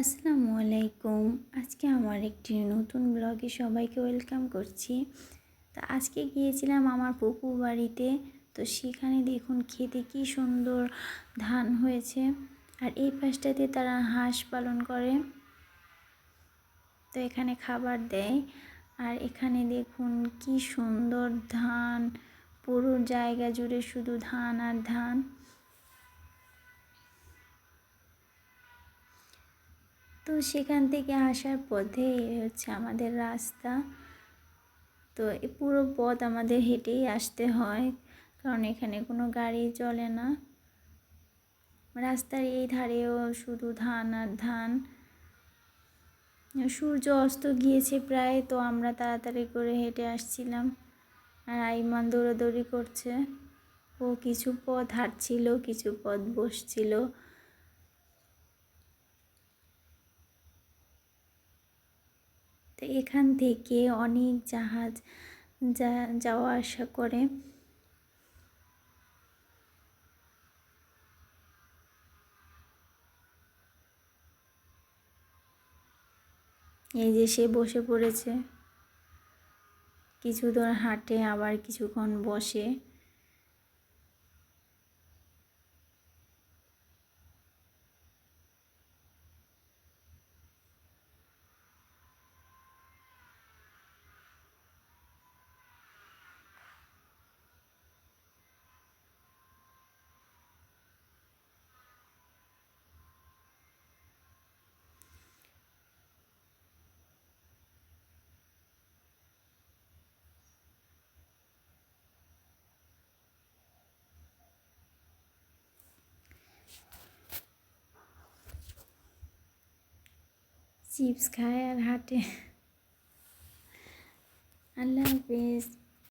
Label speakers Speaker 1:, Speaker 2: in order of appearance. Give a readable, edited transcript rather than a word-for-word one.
Speaker 1: আসসালামু আলাইকুম। আজকে আমার একটি নতুন ব্লগে সবাইকে ওয়েলকাম করছি। তো আজকে গিয়েছিলাম আমার ফুপুর বাড়িতে। তো সেখানে দেখুন খেতে কি সুন্দর ধান হয়েছে। আর এই পাশটাতে তারা হাঁস পালন করে, তো এখানে খাবার দেয়। আর এখানে দেখুন কি সুন্দর ধান, পুরো জায়গা জুড়ে শুধু ধান আর ধান। তো সেখান থেকে আসার পথে হচ্ছে আমাদের রাস্তা। তো এই পুরো পথ আমাদের হেঁটেই আসতে হয়, কারণ এখানে কোনো গাড়ি চলে না। রাস্তার এই ধারেও শুধু ধান আর ধান। সূর্য অস্ত গিয়েছে প্রায়, তো আমরা তাড়াতাড়ি করে হেঁটে আসছিলাম। আর আইমান দৌড়াদৌড়ি করছে। ও কিছু পথ হাঁটছিল, কিছু পথ বসছিল। তো এখান থেকে অনেক জাহাজ যাওয়া আসা করে। এই যে সে বসে পড়েছে, কিছু দূর হাঁটে আবার কিছুক্ষণ বসে। চিপস খায় আর হাঁটে। আল্লাহ হাফেজ।